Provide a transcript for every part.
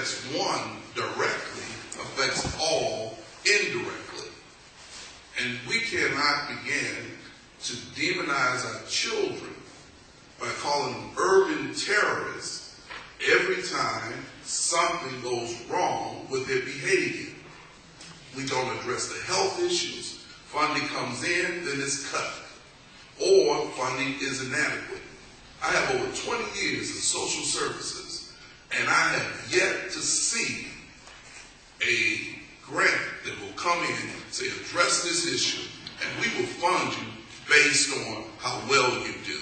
affects one directly affects all indirectly. And we cannot begin to demonize our children by calling them urban terrorists every time something goes wrong with their behavior. We don't address the health issues. Funding comes in, then it's cut. Or funding is inadequate. I have over 20 years in social services, and I have yet to see a grant that will come in and say, address this issue, and we will fund you based on how well you do,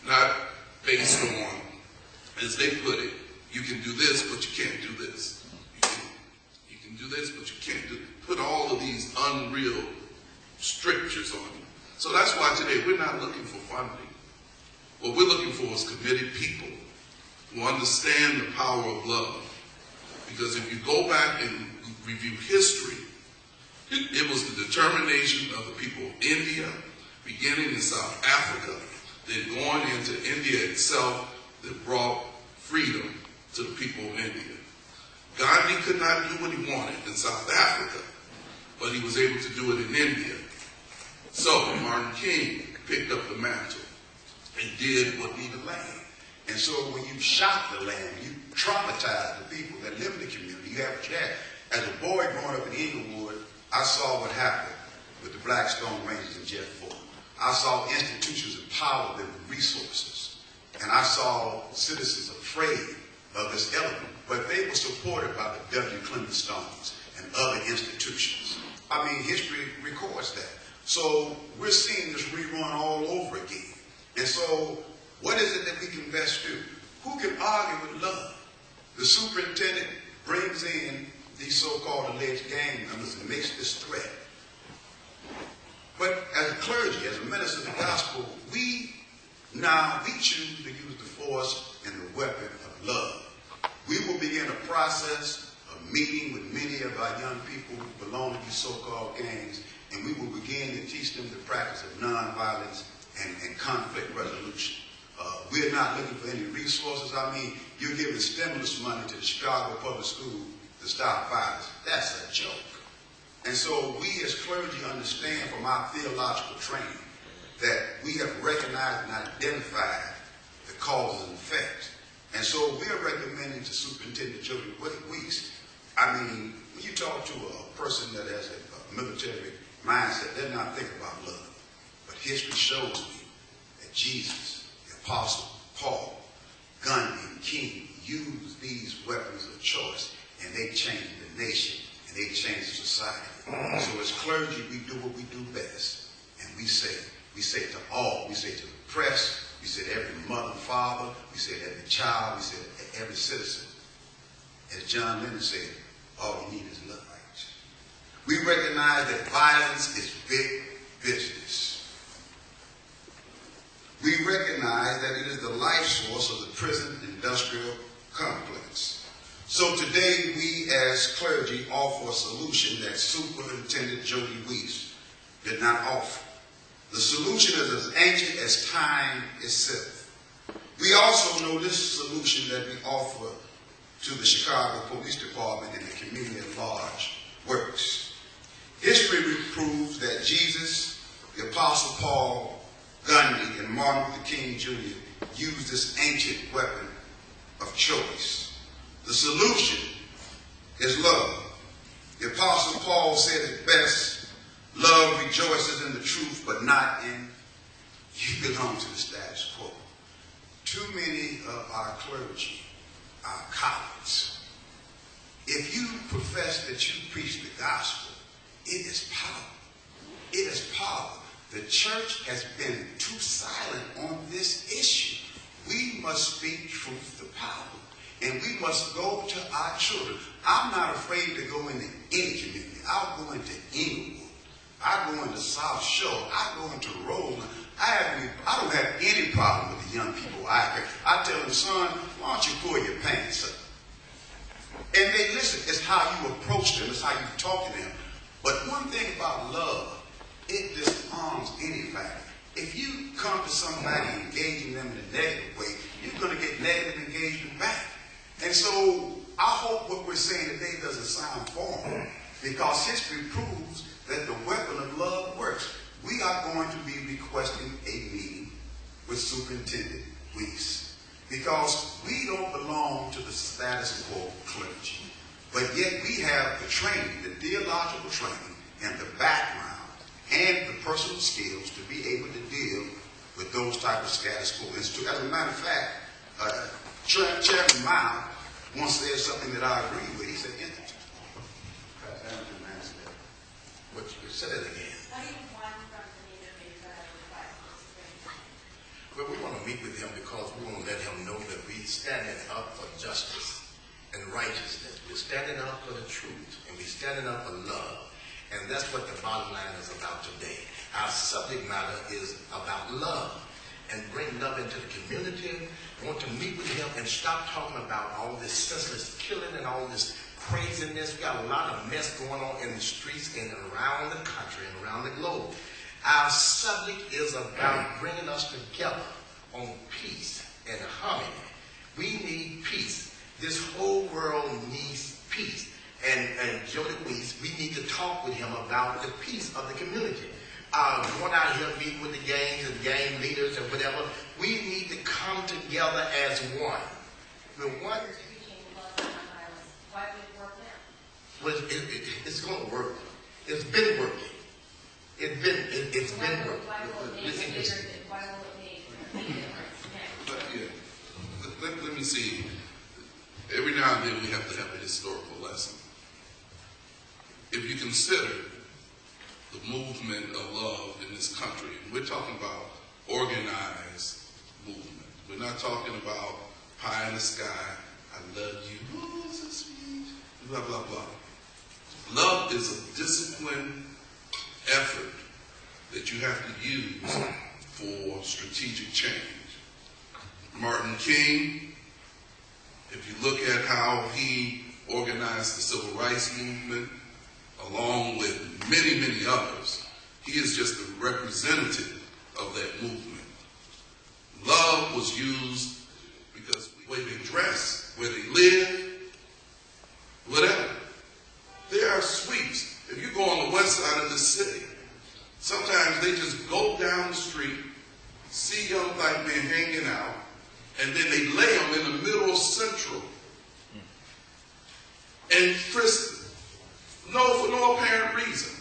not based on, as they put it, you can do this, but you can't do this. You can do this, but you can't do, put all of these unreal strictures on you. So that's why today we're not looking for funding. What we're looking for is committed people who understand the power of love. Because if you go back and review history, it was the determination of the people of India, beginning in South Africa, then going into India itself, that brought freedom to the people of India. Gandhi could not do what he wanted in South Africa, but he was able to do it in India. So Martin King picked up the mantle and did what needed land. And so when you shock the land, you traumatize the people that live in the community. You have what you have. As a boy growing up in Inglewood, I saw what happened with the Blackstone Rangers and Jeff Ford. I saw institutions of power that were resources. And I saw citizens afraid of this element. But they were supported by the W. Clement Stones and other institutions. I mean, history records that. So we're seeing this rerun all over again. And so what is it that we can best do? Who can argue with love? The superintendent brings in these so-called alleged gang members and makes this threat. But as a clergy, as a minister of the gospel, we choose to use the force and the weapon of love. We will begin a process of meeting with many of our young people who belong to these so-called gangs, and we will begin to teach them the practice of nonviolence and conflict resolution. We're not looking for any resources. I mean, you're giving stimulus money to the Chicago Public School to stop violence. That's a joke. And so we as clergy understand from our theological training that we have recognized and identified the causes and effects. And so we're recommending to Superintendent Jody Weeks, I mean, when you talk to a person that has a military mindset, they're not thinking about love. But history shows me that Jesus, the Apostle Paul, Gandhi, and King used these weapons of choice, and they changed the nation, and they changed society. So as clergy, we do what we do best. And we say to all, we say to the press, we say to every mother and father, we say to every child, we say to every citizen. As John Lennon said, all you need is love. We recognize that violence is big business. We recognize that it is the life source of the prison industrial complex. So today we as clergy offer a solution that Superintendent Jody Weeks did not offer. The solution is as ancient as time itself. We also know this solution that we offer to the Chicago Police Department and the community at large works. History proves that Jesus, the Apostle Paul, Gandhi, and Martin Luther King Jr. used this ancient weapon of choice. The solution is love. The Apostle Paul said it best, love rejoices in the truth, but not in you belong to the status quo. Too many of our clergy, our colleagues, if you profess that you preach the gospel, it is power. It is power. The church has been too silent on this issue. We must speak truth to power. And we must go to our children. I'm not afraid to go into any community. I'll go into Inglewood. I go into South Shore. I go into Roland. I don't have any problem with the young people I tell them, son, why don't you pull your pants up? And they listen. It's how you approach them. It's how you talk to them. But one thing about love, it disarms anybody. If you come to somebody engaging them in a negative way, you're going to get negative engagement back. And so I hope what we're saying today doesn't sound foreign, because history proves that the weapon of love works. We are going to be requesting a meeting with Superintendent Weiss, because we don't belong to the status quo clergy. But yet we have the training, the theological training, and the background, and the personal skills to be able to deal with those type of status quo institutions. As a matter of fact, Chairman Mao once said something that I agree with. He said, what you said it again. What do you want from the meeting that I request? Well, we want to meet with him because we want to let him know that we're standing up for justice and righteousness. We're standing up for the truth, and we're standing up for love. And that's what the bottom line is about today. Our subject matter is about love, and bring love into the community. We want to meet with him and stop talking about all this senseless killing and all this craziness. We got a lot of mess going on in the streets and around the country and around the globe. Our subject is about bringing us together on peace and harmony. We need peace. This whole world needs peace. And Jody Weiss, we need to talk with him about the peace of the community. Going out here meeting with the gangs and gang leaders and whatever, we need to come together as one. We're one. Why would it work now? Well, it's going to work. It's been working. It's been working. Why will it make a difference now? But yeah, let me see. Every now and then we have to have a historical lesson. If you consider the movement of love in this country, and we're talking about organized movement. We're not talking about pie in the sky, I love you, oh, so sweet, blah, blah, blah. Love is a disciplined effort that you have to use for strategic change. Martin King, if you look at how he organized the civil rights movement, along with many, many others, he is just a representative of that movement. Love was used because the way they dress, where they live, whatever. There are sweeps. If you go on the west side of the city, sometimes they just go down the street, see young black men hanging out, and then they lay them in the middle of Central and frisk them. For no apparent reason.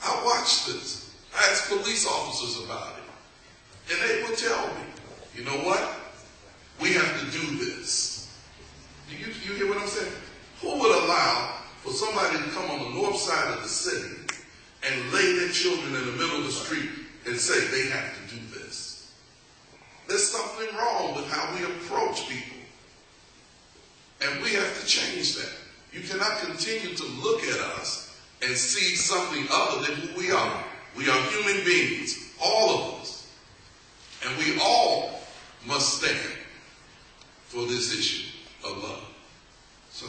I watched this. I asked police officers about it. And they would tell me, you know what? We have to do this. Do you hear what I'm saying? Who would allow for somebody to come on the north side of the city and lay their children in the middle of the street and say they have to do this? There's something wrong with how we approach people. And we have to change that. You cannot continue to look at us and see something other than who we are. We are human beings, all of us. And we all must stand for this issue of love. So,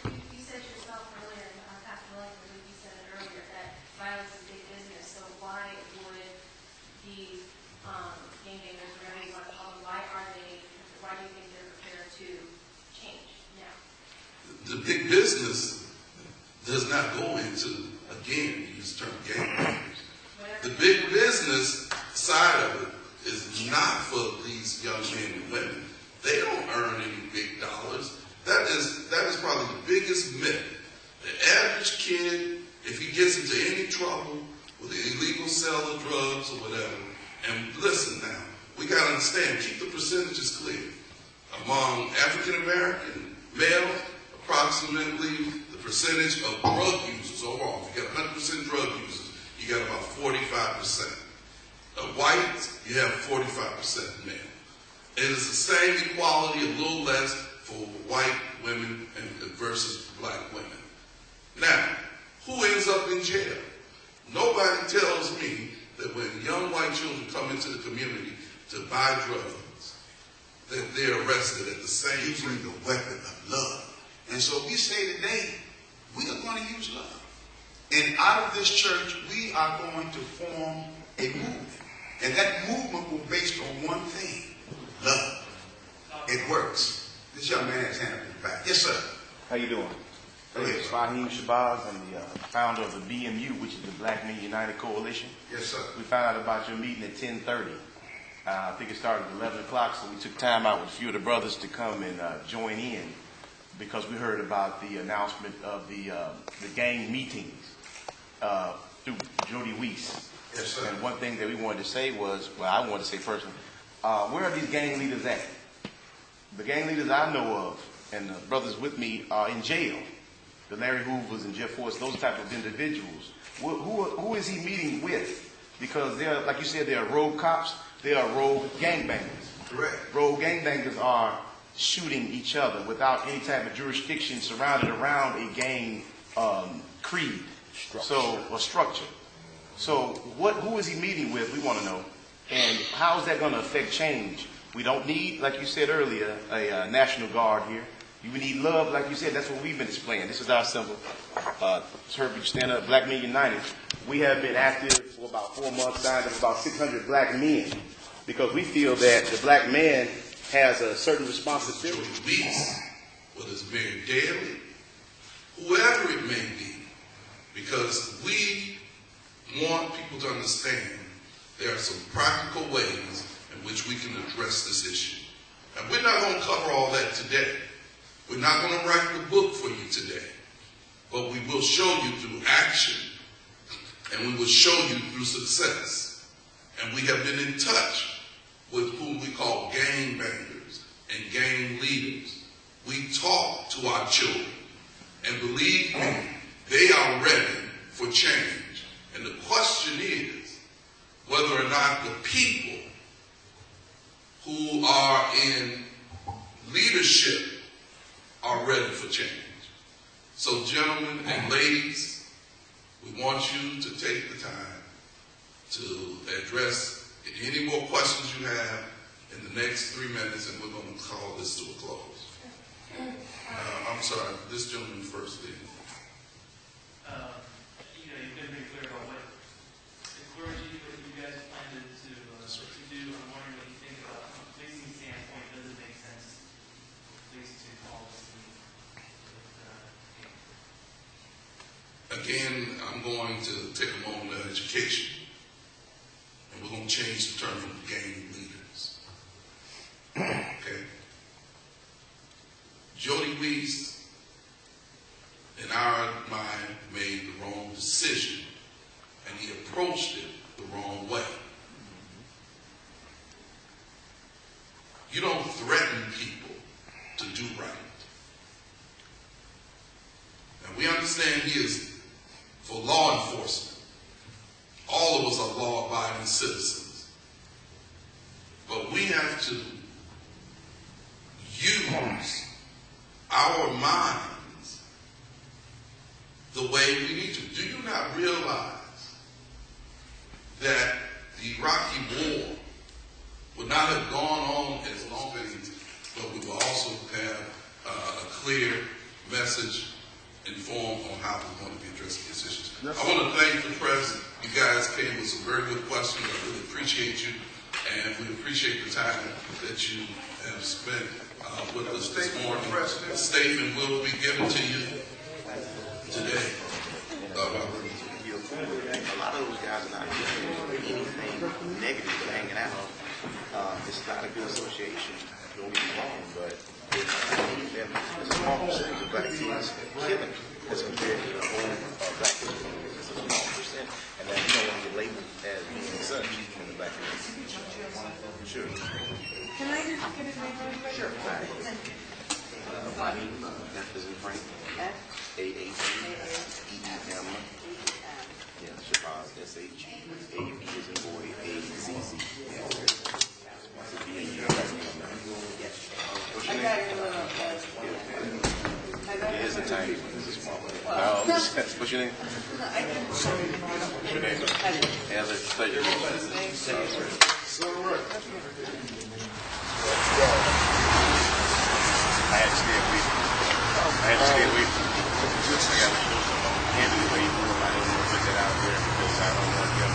You said yourself earlier, Pastor Williams, I believe you said it earlier, that violence is big business. So why would these gangbangers, whatever you want to call them, why do you think they're prepared to change now? the big business does not go into, again, use the term gangbangers. The big business side of it is not for these young men and women. They don't earn any big dollars. That is probably the biggest myth. The average kid, if he gets into any trouble with the illegal sale of drugs or whatever, and listen now, we got to understand, keep the percentages clear. Among African American males, approximately the percentage of drug users overall, if you got 100% drug users, you got about 45%. Of whites, you have 45% male. It is the same equality, a little less for white women versus black women. Now, who ends up in jail? Nobody tells me that when young white children come into the community to buy drugs, that they're arrested at the same time. Using the weapon of love. And so we say today, we are going to use love. And out of this church, we are going to form a movement. And that movement will be based on one thing, love. It works. This young man has hand up in the back. Yes, sir. How you doing? Go ahead, sir. Fahim Shabazz. I'm the founder of the BMU, which is the Black Men United Coalition. Yes, sir. We found out about your meeting at 10:30. I think it started at 11 o'clock, so we took time out with a few of the brothers to come and join in because we heard about the announcement of the gang meetings through Jody Weiss. Yes, sir. And one thing that we wanted to say was, well, I wanted to say personally, where are these gang leaders at? The gang leaders I know of, and the brothers with me, are in jail. The Larry Hoovers and Jeff Force, those type of individuals. Who is he meeting with? Because they're, like you said, they are rogue cops. They are rogue gangbangers. Correct. Rogue gangbangers are shooting each other without any type of jurisdiction surrounded around a gang creed. Or structure. So who is he meeting with? We want to know. And how is that going to affect change? We don't need, like you said earlier, a National Guard here. We need love, like you said. That's what we've been displaying. This is our symbol. Herbie, stand up, Black Men United. We have been active for about 4 months, signed up about 600 black men, because we feel that the black man has a certain responsibility. Jody Weiss, whether it's Mary Daly, whoever it may be, because we want people to understand there are some practical ways in which we can address this issue. And we're not going to cover all that today. We're not going to write the book for you today. But we will show you through action, and we will show you through success. And we have been in touch with whom we call gang bangers and gang leaders. We talk to our children, and believe me, they are ready for change. And the question is whether or not the people who are in leadership are ready for change. So gentlemen and ladies, we want you to take the time to address any more questions you have in the next 3 minutes, and we're going to call this to a close. I'm sorry, this gentleman first, please. You've been pretty clear about what the clergy, what you guys plan to do. I'm wondering what you think about from a policing standpoint. Does it make sense for police to call this meeting? Again, I'm going to take a moment of education, and we're going to change the term from gang leaders. Okay? Jody Weiss, in our mind, made the wrong decision, and he approached it the wrong way. You don't threaten people to do right. Now, we understand he is for law enforcement. All of us are law-abiding citizens. But we have to use our minds the way we need to. Do you not realize that the Iraqi war would not have gone on as long as, but we will also have a clear message informed on how we're going to be addressing these issues. I want to thank the press. You guys came with some very good questions. I really appreciate you, and we appreciate the time that you have spent with us this morning. A statement will be given to you today. A lot of those guys are not doing anything negative but hanging out. It's not a good association. Don't get me wrong, but it's a small percentage of black kids killing as compared to the whole black community. It's a small percent, and then you don't want to get labeled as being such in the black community. Sure. Can I just get his name really quick? Sure. F is in Frank. A-A-E-E-M. Yeah, Shabazz, S-H. A-U-E is in boy, A-Z-Z. What's your name? It is a tiny one. It's a small one. What's your name? What's your name? Heather. Pleasure. I had to stay away from I got heavy weight. I didn't want to put that out there because I don't want them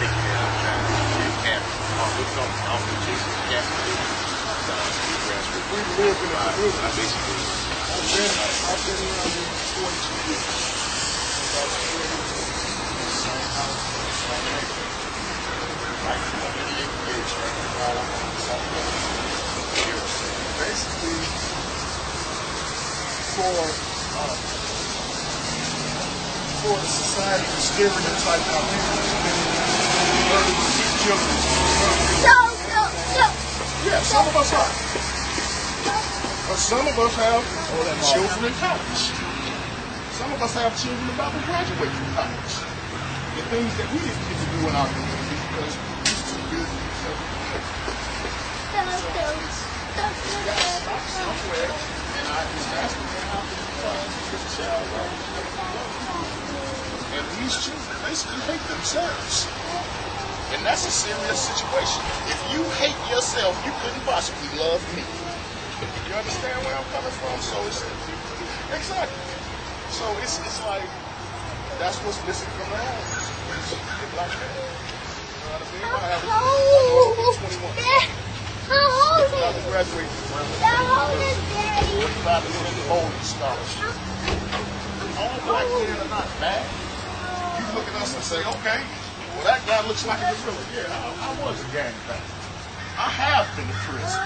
taking it out trying to get cap off the chase cap. we live in a community. I've been around here for 42 years. I was still in the same house, same neighborhood. Right from the 88th year, basically, for the society to stereotype how people murder children. Yeah, some of us are. But some of us have children in college. Some of us have children about to graduate from college. The things that we didn't get to do in our community because we used to build somewhere, and I was asking them how to find this child. And these children basically hate themselves. And that's a serious situation. If you hate yourself, you couldn't possibly love me. You understand where I'm coming from? So it's exactly. So it's like that's what's missing from the home. The black man. You know what I mean? I have 21. How old is I graduated from How old is Daddy? 45% bonus scholarship. All black men are not bad. You look at us and say, okay, well that guy looks like a gorilla. Yeah, I was a gangbanger. I have been to prison.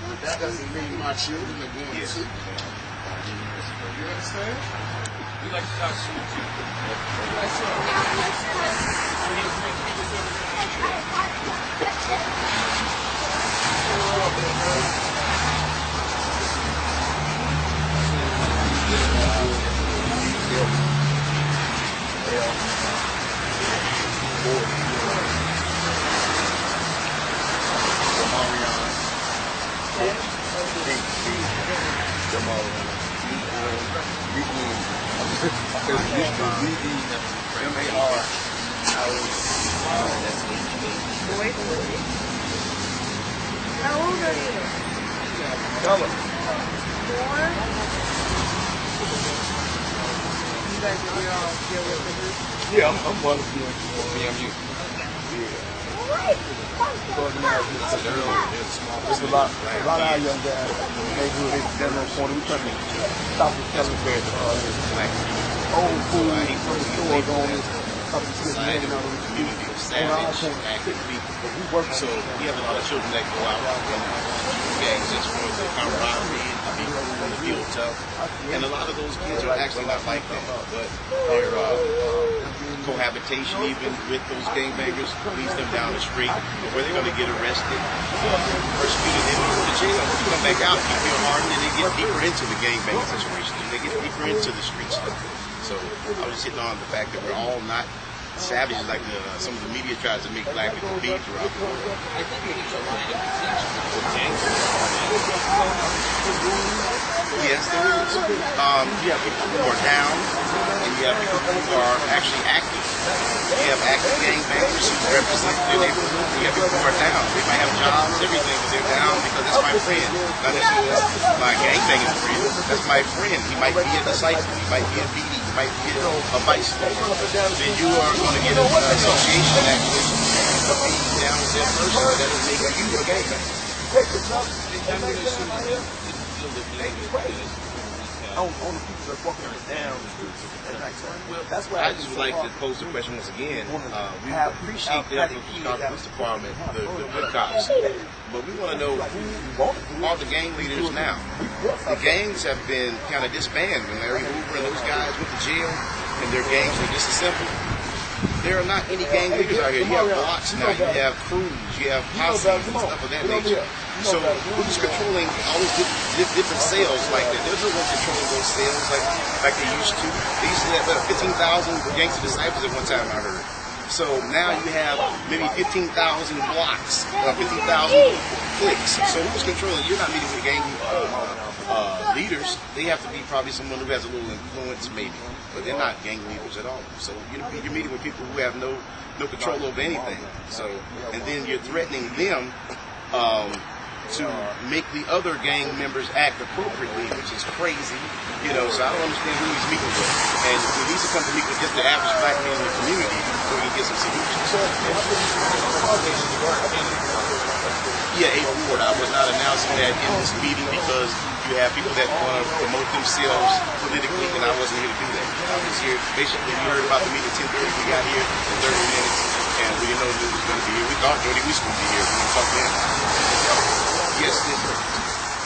But that doesn't mean my children are going to. You understand? We like to talk to you too. How old are you? Tell them. 4? You guys are all still with the group? Yeah, I'm one of them. BMU. There's a lot of our young guys in the neighborhood, they stand on the corner. We trying to stop the selling old food from the stores on this. Society, community of savage, active people. So we have a lot of children that go out and gangs just for the camaraderie and to be on the field tough. And a lot of those kids are actually not like that, but their cohabitation even with those gangbangers leads them down the street where they're going to get arrested, persecuted, and go to jail. When you come back out, you feel hardened, and they get deeper into the gangbanging situation. They get deeper into the street stuff. So I was just hitting on the fact that we're all not savages like some of the media tries to make black people be throughout the world. Yes, there is. You have people who are down, and you have people who are actually active. You have active gangbangers who represent their neighborhood. You have people who are down. They might have jobs, everything, but they're down because that's my friend. Not necessarily my gangbanging friend. That's my friend. He might be a disciple. He might be a BD. He might be a vice lord. Then you are going to get an association actually of being down with that person. That doesn't make you a gangbanger. On the people that walking down the streets at night. That's why I just would like to pose the question once again. We appreciate the efforts of the police department, the cops, but we want to know who are the gang leaders now. The gangs have been kind of disbanded when Larry Hoover and those guys went to jail, and their gangs were disassembled. There are not any gang leaders out here. You have blocks now, you have crews, you have posses and stuff of that nature. So who's controlling all these different sales like that? There's no one controlling those sales like they used to. They used to have 15,000 gangster disciples at one time, I heard. So now you have maybe 15,000 blocks, 15,000 cliques. So who's controlling? You're not meeting with gang leaders. They have to be probably someone who has a little influence maybe, but they're not gang leaders at all. So you're meeting with people who have no control over anything. So, and then you're threatening them to make the other gang members act appropriately, which is crazy, So I don't understand who he's meeting with. And he needs to come to meet with just the average black man in the community so we can get some solutions. Yeah, a report. I was not announcing that in this meeting because you have people that want to promote themselves politically, and I wasn't here to do that. I was here, basically, you heard about the meeting at 10:30. We got here in 30 minutes, and we didn't know Lou was going to be here. We thought Jody was going to be here. We didn't talk to him. Yes, yes, sir.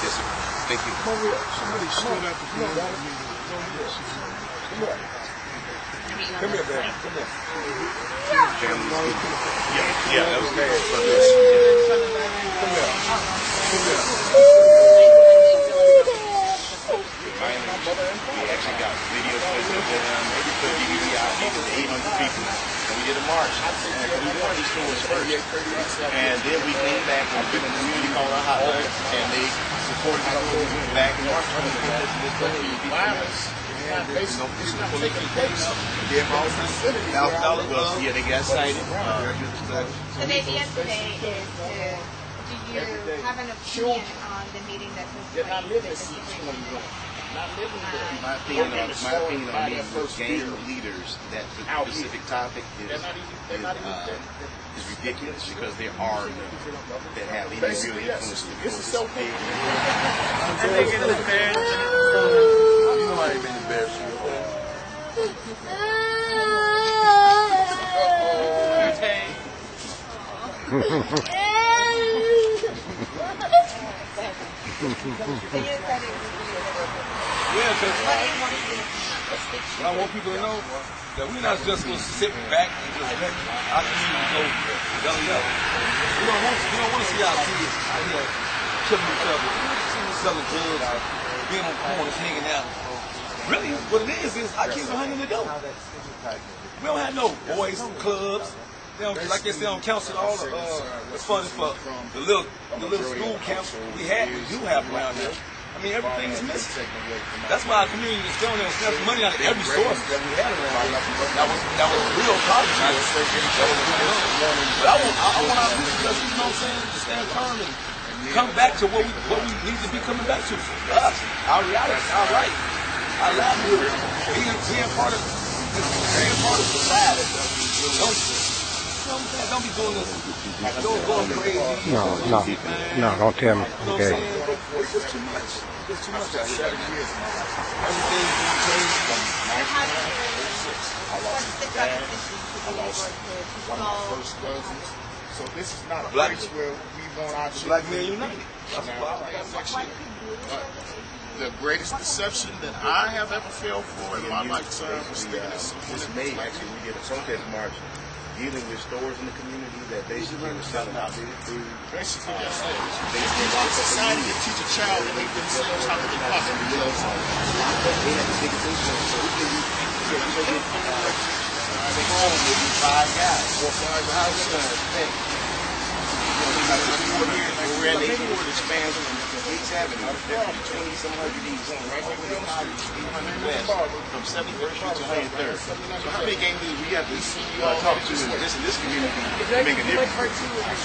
Yes, sir. Thank you. Somebody stood up and come here, baby. Come here. Yeah, that was bad. Come here. Come here. We actually got video footage of them. Every put DVD out. It was 800 people. And we did a march. And we won these stores first. And then we came back and we did a community call our hotline. And they supported us. We went back and marched on the violence. Yeah, they got cited. So the idea today is do you have an opinion on the meeting that was My opinion on meeting with gang leaders, that specific topic is ridiculous because there are that have any real influence. This is so big. I think it's embarrassing. You know I ain't been embarrassed you. Yeah, because I want people to know that we're not just going to sit back and just let our community go belly up. We don't want to see our kids out here killing each other, selling drugs, being on corners, hanging out. Really, what it is our kids are hanging the dope. We don't have no boys clubs. They don't, like they say on council, all the it's funny for the little school camps we do have around here. I mean, everything is missing. That's why our community is going there and snatching money out of every source that we had around here. That was real college. But I want our people, you know what I'm saying, to stand firm and come back to what we need to be coming back to. Us, our reality, our right, our livelihood, being part of society. Don't be doing this. Going crazy. No, don't tell me. Okay. It's just too much. It's too much out here. Everything's going crazy. what's the transition to be able to First cousins. So this is not a Black- place where we want our Black children men united. That's what The greatest deception that I have ever felt for in my lifetime was thinking that someone This May, actually, we did a protest march dealing with stores in the community that basically were selling outdated food. basically that's it. We want society to teach a child to make themselves how they possibly live. They had the biggest influence, so we can they home with these 5 guys. 4 or 5 houses. We're in the neighborhood that spans from 8th Avenue, 20-some hundred east, right over the college, 800 west, from 71st Street to 103rd. So how many gang leaders we have to talk to in this community to make a difference?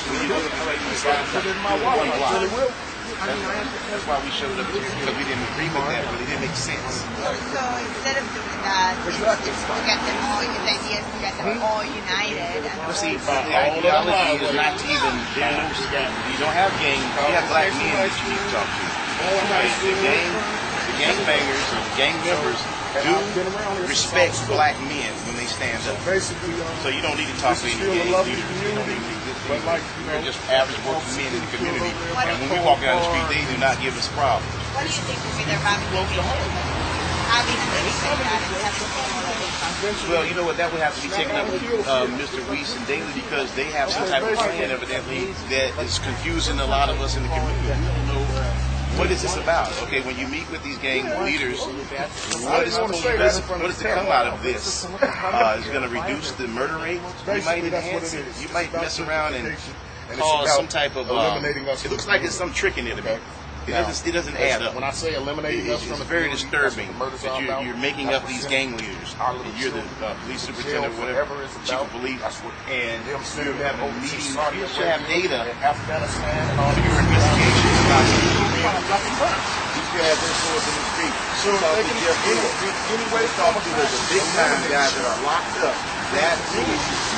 When you know the place one block. That's why we showed up here, because we didn't agree with that, but it didn't make sense. So instead of doing that, it's to get them all, the idea is to get them all united. Well, see, the ideology is not to even, you don't have gang, you have black men that you need to talk to. The gangbangers or the gang members do respect black men when they stand up. So you don't need to talk to any gang leaders. They're just average working men in the community. And when we walk down the street, they do not give us problems. What do you think would be their ramifications? Having a meeting like that and having people Well, you know what, that would have to be taken up with Mr. Weiss and Daly because they have some type of plan evidently that is confusing a lot of us in the community. We don't know what is this about. Okay, when you meet with these gang leaders, what is to come out of this? Is it going to reduce the murder rate? You might enhance it. You might mess around and cause some type of, it looks like there's some trick in it to me. It doesn't add up. When I say eliminating us from It's very disturbing that you're making up these gang leaders. You're the police superintendent or whatever, chief of police, and you're having a meeting. You should have data Afghanistan and all for your investigation about you should have this source in the street. So they can Anyway, talk to the big time guys that are locked up. That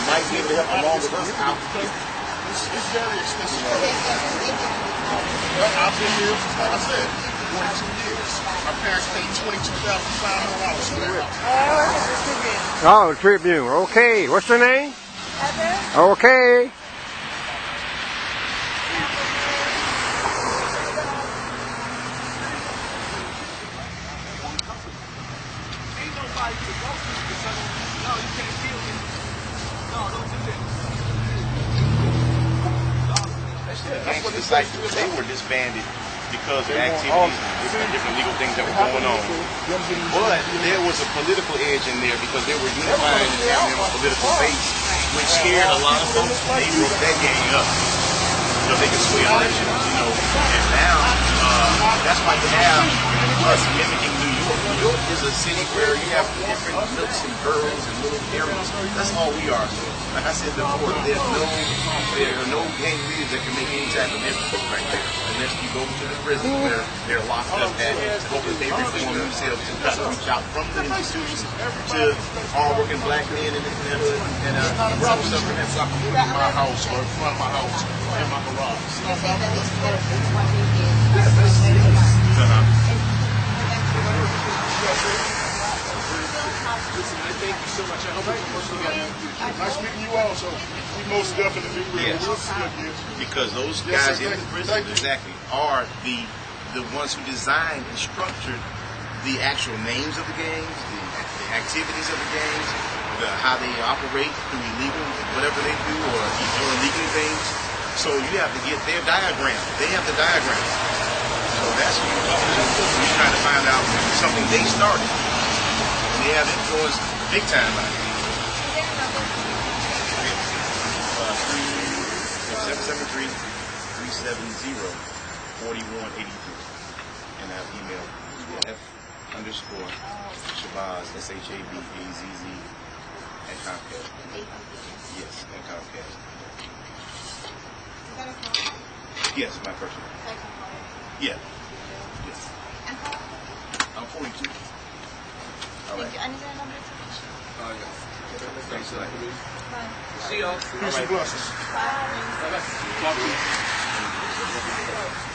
might be able to help along with us out here. It's very expensive. But I've been here, like I said, 42 years. My parents paid $22,500 for that house. Oh, the Tribune. Okay. What's your name? Heather? Okay. Ain't nobody to go to because no, you can't kill me. No, don't do that. That's what it's like. They were disbanded because of activities, different legal things that were going on. But there was a political edge in there because they were unifying and having a political base, which scared a lot of folks. They broke that gang up so they could sway elections, And now, that's why you have us mimicking New York. New York is a city where you have different nooks and boroughs and little areas. That's all we are. Like I said before, there are no gang leaders that can make any type of difference right there, unless you go to the prison where they're locked up at, hoping they reform themselves to reach out from the institutions to all working black men in the hood and some stuff in that block in my house or in front of my house or in my garage. Thank you so much. I hope nice meeting you all. So we most definitely will. Yes. We'll see you again. Because those guys in the prison exactly are the ones who designed and structured the actual names of the gangs, the activities of the gangs, how they operate through illegal, whatever they do, or illegal things. So you have to get their diagram. They have the diagram. So that's what we're trying to find out something they started. And they have influence big time on it. 773-370-4183. And I have email F_Shabazz, SHABAZZ at Comcast. Yes, at Comcast. Yes, my personal. Yeah. Yes. I'm 42. All right. Thank you. I need a number to Thanks a lot. See y'all. Peace and blessings. Talk to you.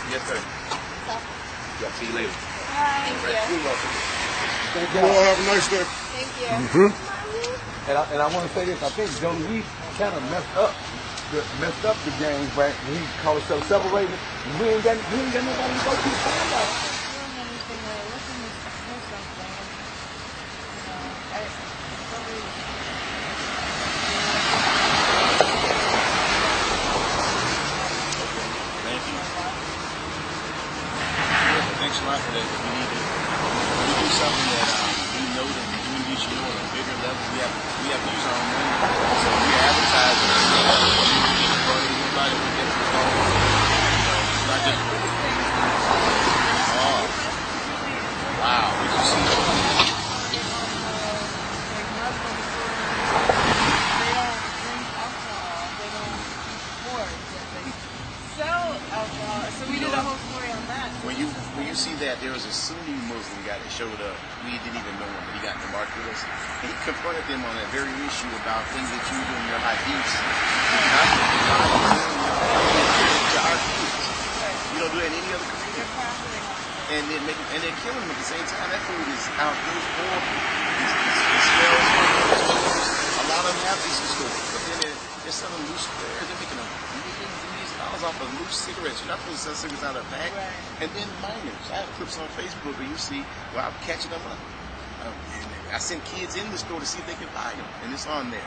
Yes, sir. Yeah, see you later. Thank you. You're welcome. Thank you all. Have a nice day. Thank you. And I want to say this. I think Joey Reese kind of messed up the game, right? When he called himself separated. We ain't got nobody to go to find out. Thanks a lot for that. We need to do something that we know that the community should know on a bigger level. We have to use our own money. So we advertise it. Nobody will get the phone. It's not just. Oh. Wow. Did you see that? So we did a whole story on that. When you see that, there was a Sunni Muslim guy that showed up. We didn't even know him, but he got in the market with us. And he confronted them on that very issue about things that you do in your hadiths. You don't do that in any other community. And they're killing them at the same time. That food is out. Those horrible. It smells horrible. A lot of them have decent stores, but then they're selling loose squares. They're making millions of dollars off of loose cigarettes. You're not supposed to sell cigarettes out of a pack. And then minors. I have clips on Facebook where you see where I'm catching them up. I send kids in the store to see if they can buy them, and it's on there.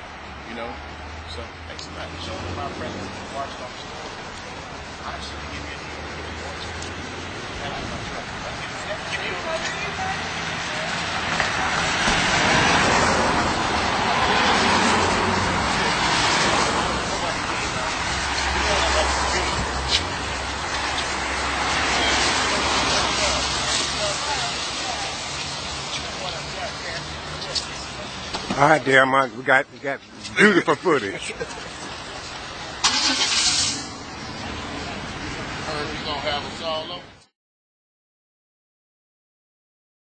So thanks a lot. Showing them my presence in the watch office. I'm just going to give you a deal. All right, there, Mike. We got beautiful footage. You gonna have us all over?